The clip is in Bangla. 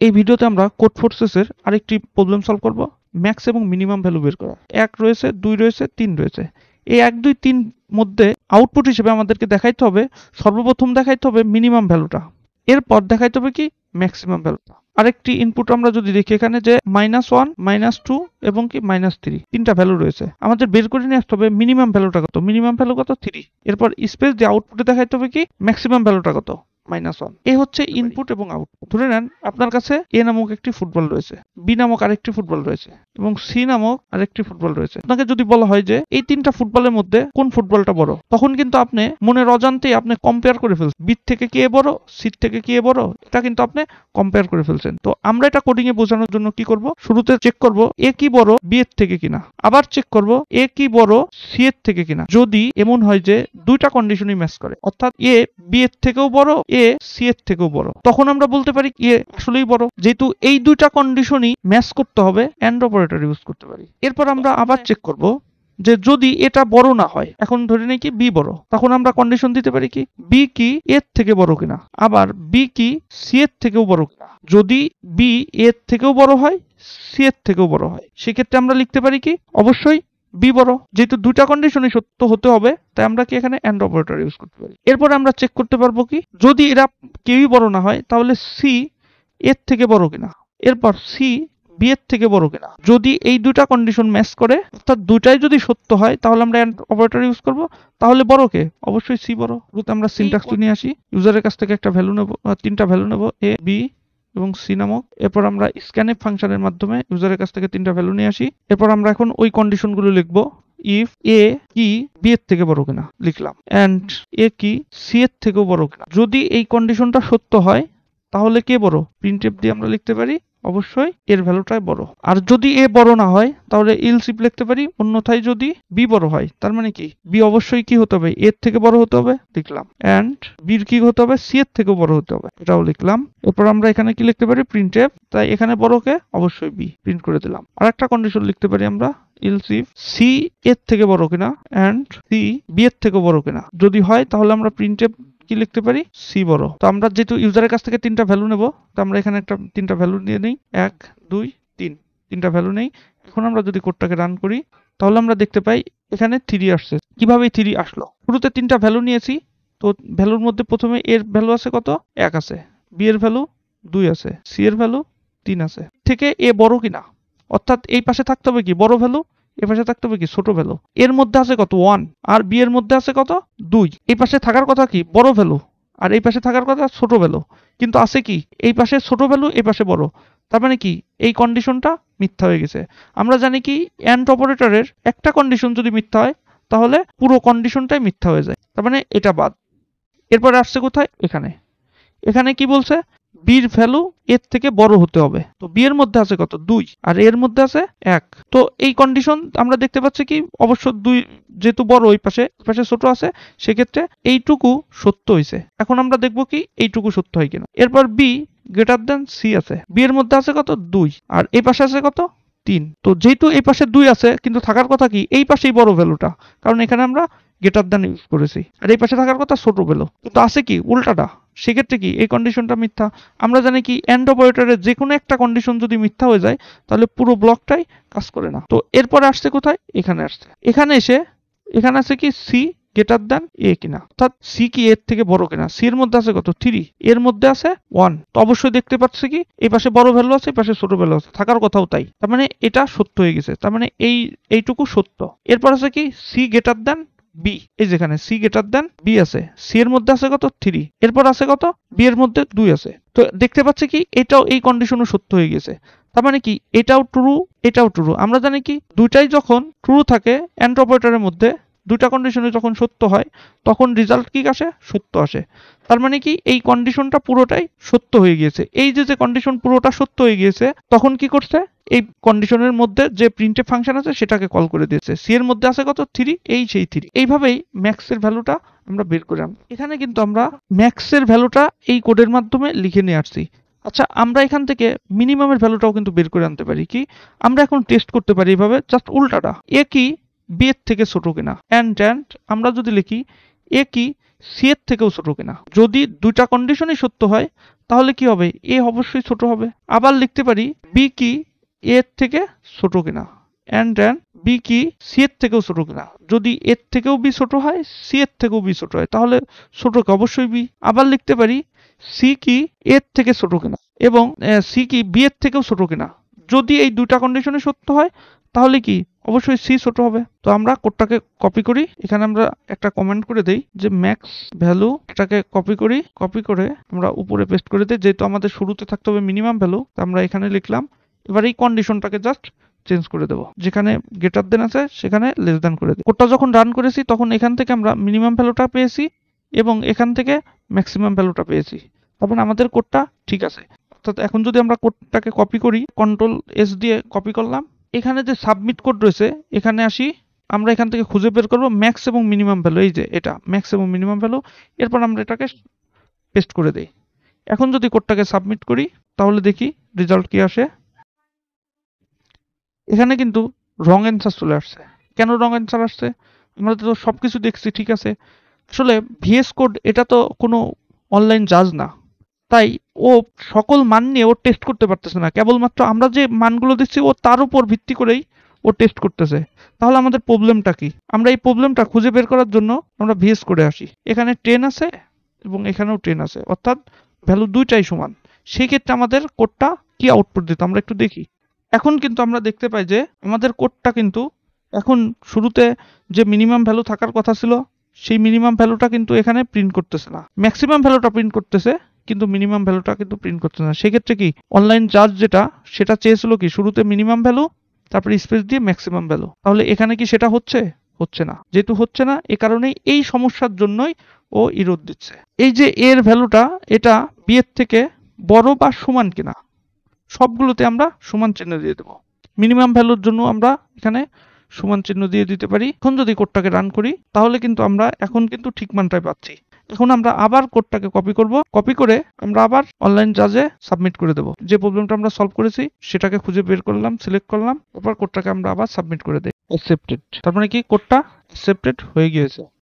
এই ভিডিওতে আমরা কোড ফোর্সেসের আরেকটি প্রবলেম সলভ করব, ম্যাক্স এবং মিনিমাম ভ্যালু বের করা। 1 রয়েছে, 2 রয়েছে, 3 রয়েছে। এই 1, 2, 3 মধ্যে আউটপুট হিসেবে আমাদেরকে দেখাইতে হবে, সর্বপ্রথম দেখাইতে হবে মিনিমাম ভ্যালুটা, এরপর দেখাইতে হবে কি ম্যাক্সিমাম ভ্যালুটা। আরেকটি ইনপুট আমরা যদি দেখি এখানে যে -1, -2 এবং কি -3 তিনটা ভ্যালু রয়েছে। আমাদের বের করে নিয়ে আসতে হবে মিনিমাম ভ্যালুটা কত। মিনিমাম ভ্যালু কত? 3। এরপর স্পেস দিয়ে আউটপুটে দেখাইতে হবে কি ম্যাক্সিমাম ভ্যালুটা কত, -1। এই হচ্ছে ইনপুট এবং আউটপুট। ধরে নেন আপনার কাছে এ নামক একটি ফুটবল রয়েছে, বি নামক আরেকটি ফুটবল রয়েছে এবং সি নামক আরেকটি ফুটবল রয়েছে। আপনাকে যদি বলা হয় যে এই তিনটা ফুটবলের মধ্যে কোন ফুটবলটা বড়, তখন কিন্তু আপনি মনের অজান্তেই আপনি কম্পেয়ার করে ফেলছেন, বি থেকে কি এ বড়, সি থেকে কি এ বড়, এটা কিন্তু আপনি কম্পেয়ার করে ফেলছেন। তো আমরা এটা কোডিং এ বোঝানোর জন্য কি করব, শুরুতে চেক করব এ কি বড় বি এর থেকে কিনা, আবার চেক করব এ কি বড় সি এর থেকে কিনা। যদি এমন হয় যে দুইটা কন্ডিশনই ম্যাচ করে, অর্থাৎ এ বি এর থেকেও বড়, এ সি এর থেকেও বড়, তখন আমরা বলতে পারি এ আসলেই বড়। যেহেতু এই দুইটা কন্ডিশনই ম্যাচ করতে হবে, এন্ড অপারেটর ইউজ করতে পারি। এরপর আমরা আবার চেক করব যে যদি এটা বড় না হয়, এখন ধরে নেই কি বি বড়, তখন আমরা কন্ডিশন দিতে পারি কি বি কি এর থেকে বড় কিনা, আবার বি কি সি এর থেকেও বড় কিনা। যদি বি এর থেকেও বড় হয়, সি এর থেকেও বড় হয়, সেক্ষেত্রে আমরা লিখতে পারি কি অবশ্যই বি বড়। যেহেতু দুইটা কন্ডিশনই সত্য হতে হবে, তাই আমরা কি এখানে এন্ড অপারেটর ইউজ করতে পারি। এরপর আমরা চেক করতে পারবো কি যদি এরা কেউই বড় না হয়, তাহলে সি এর থেকে বড় কিনা, এরপর সি বি এর থেকে বড় কিনা। যদি এই দুইটা কন্ডিশন ম্যাচ করে, অর্থাৎ দুইটাই যদি সত্য হয়, তাহলে আমরা এন্ড অপারেটর ইউজ করব। তাহলে বড় কে? অবশ্যই সি বড়। রুট আমরা সিনট্যাক্স নিয়ে আসি, ইউজারের কাছ থেকে একটা ভ্যালু নেব, তিনটা ভ্যালু নেব এ বি এবং সি নামক। এরপর আমরা স্ক্যানএফ ফাংশনের মাধ্যমে ইউজারের কাছ থেকে তিনটা ভ্যালু নিয়ে আসি। এরপর আমরা এখন ওই কন্ডিশনগুলো লিখবো। ইফ এ কি বি এর থেকে বড় কিনা লিখলাম, এন্ড এ কি সি এর থেকেও বড় কিনা। যদি এই কন্ডিশনটা সত্য হয়, তাহলে কে বড়? প্রিন্টএফ দিয়ে আমরা লিখতে পারি অবশ্যই এর ভ্যালুটাই বড়। আর যদি এ বড় না হয়, তাহলে এলস ইফ লিখতে পারি, অন্যথায় যদি বি বড় হয়, তার মানে কি বি অবশ্যই কি হতে হবে, এর থেকে বড় হতে হবে, লিখলাম। এন্ড বির কি হতে হবে, সি এর থেকেও বড় হতে হবে, এটাও লিখলাম। এরপর আমরা এখানে কি লিখতে পারি, প্রিন্টএফ, তাই এখানে বড় কে অবশ্যই বি, প্রিন্ট করে দিলাম। আর একটা কন্ডিশন লিখতে পারি আমরা, এলস ইফ সি এর থেকে বড় কিনা এন্ড সি বি এর থেকেও বড় কিনা। যদি হয় তাহলে আমরা প্রিন্টএফ কি লিখতে পারি, সি বড়। তো আমরা যেহেতু ইউজারের কাছ থেকে তিনটা ভ্যালু নেব, তো আমরা এখানে একটা তিনটা ভ্যালু নিয়ে নিই, 1, 2, 3, তিনটা ভ্যালু নেই। এখন আমরা যদি কোডটাকে রান করি, তাহলে আমরা দেখতে পাই এখানে 3 আসছে। কিভাবে 3 আসলো? শুরুতে তিনটা ভ্যালু নিয়েছি, তো ভ্যালুর মধ্যে প্রথমে এর ভ্যালু আছে কত, 1 আছে, বি এর ভ্যালু 2 আছে, সি এর ভ্যালু 3 আছে। থেকে এ বড় কিনা, অর্থাৎ এই পাশে থাকতে হবে কি বড় ভ্যালু, এই পাশে থাকতে হবে কি ছোট ভ্যালু। এর মধ্যে আছে কত 1, আর বি এর মধ্যে আছে কত 2। এই পাশে থাকার কথা কি বড় ভ্যালু, আর এই পাশে থাকার কথা ছোট ভ্যালু, কিন্তু আছে কি এই পাশে ছোট ভ্যালু, এই পাশে বড়। তার মানে কি এই কন্ডিশনটা মিথ্যা হয়ে গেছে। আমরা জানি কি এন্ড অপারেটরের একটা কন্ডিশন যদি মিথ্যা হয়, তাহলে পুরো কন্ডিশনটাই মিথ্যা হয়ে যায়, তার মানে এটা বাদ। এরপরে আসছে কোথায়, এখানে। এখানে কি বলছে, বির ভ্যালু এর থেকে বড় হতে হবে। তো বি এর মধ্যে আছে কত 2, আর এর মধ্যে আছে 1। তো এই কন্ডিশন আমরা দেখতে পাচ্ছি কি অবশ্য 2 যেহেতু বড়, ওই পাশে ছোট আছে, সেক্ষেত্রে এইটুকু সত্য হয়েছে। এখন আমরা দেখব কি এইটুকু সত্য হয় কিনা। এরপর বি গ্রেটার দেন সি আছে, বি এর মধ্যে আছে কত 2, আর এই পাশে আছে কত 3। তো যেহেতু এই পাশে 2 আছে, কিন্তু থাকার কথা কি এই পাশেই বড় ভ্যালুটা, কারণ এখানে আমরা গ্রেটার দেন ইউজ করেছি, আর এই পাশে থাকার কথা ছোট ভ্যালু, কিন্তু আছে কি উল্টাটা। সেক্ষেত্রে কি এই কন্ডিশনটা মিথ্যা। আমরা জানি কি এন্ড অপারেটরের যে কোনো একটা কন্ডিশন যদি মিথ্যা হয়ে যায়, তাহলে পুরো ব্লকটাই কাজ করে না। তো এরপরে আসছে কোথায়, এখানে আসছে। এখানে এসে এখানে আছে কি সি গ্রেটার দেন এ কিনা, অর্থাৎ সি কি এর থেকে বড় কিনা। সি এর মধ্যে আছে কত 3, এর মধ্যে আছে 1। তো অবশ্যই দেখতে পাচ্ছি কি এই পাশে বড় ভ্যালু আছে, এই পাশে ছোট ভ্যালু আছে, থাকার কথাও তাই। তার মানে এটা সত্য হয়ে গেছে, তার মানে এইটুকু সত্য। এরপর আছে কি সি গ্রেটার দেন বি, এই যেখানে সি গ্রেটার দেন বি আছে, সি এর মধ্যে আছে কত 3, এরপর আছে কত বি এর মধ্যে 2 আছে। তো দেখতে পাচ্ছি কি এটাও এই কন্ডিশনও সত্য হয়ে গেছে। তার মানে কি এটাও ট্রু, এটাও ট্রু। আমরা জানি কি দুইটাই যখন ট্রু থাকে এন্ড অপারেটরের মধ্যে, দুইটা কন্ডিশনে যখন সত্য হয়, তখন রেজাল্ট কি আসে, সত্য আসে। তার মানে কি এই কন্ডিশনটা পুরোটাই সত্য হয়ে গিয়েছে। এই যে কন্ডিশন পুরোটা সত্য হয়ে গিয়েছে, তখন কি করছে, এই কন্ডিশনের মধ্যে যে প্রিন্টএফ ফাংশন আছে সেটাকে কল করে দিয়েছে। সি এর মধ্যে আছে কত 3, এই সেই 3। এইভাবেই ম্যাক্সের ভ্যালুটা আমরা বের করে আনবো। এখানে কিন্তু আমরা ম্যাক্সের ভ্যালুটা এই কোডের মাধ্যমে লিখে নিয়ে আসছি। আচ্ছা, আমরা এখান থেকে মিনিমামের ভ্যালুটাও কিন্তু বের করে আনতে পারি। কি আমরা এখন টেস্ট করতে পারি এইভাবে, জাস্ট উল্টাটা, এ কি বি এর থেকে ছোট কিনা। এন্ড আমরা যদি লিখি এ কি সি এর থেকেও ছোট কিনা। যদি দুইটা কন্ডিশনই সত্য হয় তাহলে কি হবে, এ অবশ্যই ছোট হবে। আবার লিখতে পারি বি কি এ এর থেকে ছোট কিনা, অ্যান্ড দেন বি কি সি এর থেকেও ছোট কিনা। যদি এর থেকেও বি ছোট হয়, সি এর থেকেও বি ছোট হয়, তাহলে ছোট কি অবশ্যই বি। আবার লিখতে পারি সি কি এর থেকে ছোট কিনা এবং সি কি বি এর থেকেও ছোট কিনা। যদি এই দুইটা কন্ডিশনে সত্য হয় তাহলে কি অবশ্যই সি ছোট হবে। তো আমরা কোডটাকে কপি করি, এখানে আমরা একটা কমেন্ট করে দেই যে ম্যাক্স ভ্যালু, এটাকে কপি করি, কপি করে আমরা উপরে পেস্ট করে দিই। যেহেতু আমাদের শুরুতে থাকতে হবে মিনিমাম ভ্যালু, তো আমরা এখানে লিখলাম। এবার এই কন্ডিশনটাকে জাস্ট চেঞ্জ করে দেবো, যেখানে গ্রেটার দেন আছে সেখানে লেস দেন করে দিই। কোডটা যখন রান করেছি তখন এখান থেকে আমরা মিনিমাম ভ্যালুটা পেয়েছি এবং এখান থেকে ম্যাক্সিমাম ভ্যালুটা পেয়েছি। তারপরে আমাদের কোডটা ঠিক আছে। অর্থাৎ এখন যদি আমরা কোডটাকে কপি করি, কন্ট্রোল এস দিয়ে কপি করলাম, এখানে যে সাবমিট কোড রয়েছে এখানে আসি, আমরা এখান থেকে খুঁজে বের করবো ম্যাক্স এবং মিনিমাম ভ্যালু। এই যে এটা ম্যাক্স এবং মিনিমাম ভ্যালু, এরপর আমরা এটাকে পেস্ট করে দেই। এখন যদি কোডটাকে সাবমিট করি তাহলে দেখি রেজাল্ট কি আসে। এখানে কিন্তু রং অ্যান্সার চলে আসছে। কেন রং অ্যান্সার আসছে? আমরা তো সবকিছু দেখছি ঠিক আছে। আসলে ভিএস কোড এটা তো কোনো অনলাইন জাজ না, তাই ও সকল মান নিয়ে ও টেস্ট করতে পারতেছে না। কেবলমাত্র আমরা যে মানগুলো দিচ্ছি ও তার উপর ভিত্তি করেই ও টেস্ট করতেছে। তাহলে আমাদের প্রবলেমটা কি? আমরা এই প্রবলেমটা খুঁজে বের করার জন্য আমরা ভিএস কোডে আসি। এখানে 10 আছে এবং এখানেও 10 আছে, অর্থাৎ ভ্যালু দুইটাই সমান। সেই ক্ষেত্রে আমাদের কোডটা কি আউটপুট দিত আমরা একটু দেখি। এখন কিন্তু আমরা দেখতে পাই যে আমাদের কোডটা কিন্তু এখন শুরুতে যে মিনিমাম ভ্যালু থাকার কথা ছিল সেই মিনিমাম ভ্যালুটা কিন্তু এখানে প্রিন্ট করতেছে না। ম্যাক্সিমাম ভ্যালুটা প্রিন্ট করতেছে কিন্তু মিনিমাম ভ্যালুটা কিন্তু প্রিন্ট করতেছে না। সেক্ষেত্রে কি অনলাইন জাজ যেটা সেটা চেয়েছিল কি শুরুতে মিনিমাম ভ্যালু তারপরে স্পেস দিয়ে ম্যাক্সিমাম ভ্যালু। তাহলে এখানে কি সেটা হচ্ছে? হচ্ছে না। যেহেতু হচ্ছে না, এ কারণেই এই সমস্যার জন্যই ও ইরোর দিচ্ছে। এই যে এর ভ্যালুটা এটা বি এর থেকে বড় বা সমান কিনা, সবগুলোতে আমরা সমান চিহ্ন দিয়ে দেবো। মিনিমাম ভ্যালুর জন্য আমরা এখানে সমান চিহ্ন দিয়ে দিতে পারি। এখন যদি কোডটাকে রান করি তাহলে কিন্তু আমরা এখন কিন্তু ঠিক মানটাই পাচ্ছি। এখন আমরা আবার কোডটাকে কপি করব, কপি করে আমরা আবার অনলাইন জাজে সাবমিট করে দেবো। যে প্রবলেমটা আমরা সলভ করেছি সেটাকে খুঁজে বের করলাম, সিলেক্ট করলাম, এরপর কোডটাকে আমরা আবার সাবমিট করে দিই। অ্যাকসেপ্টেড, তার মানে কি কোডটা অ্যাকসেপ্টেড হয়ে গিয়েছে।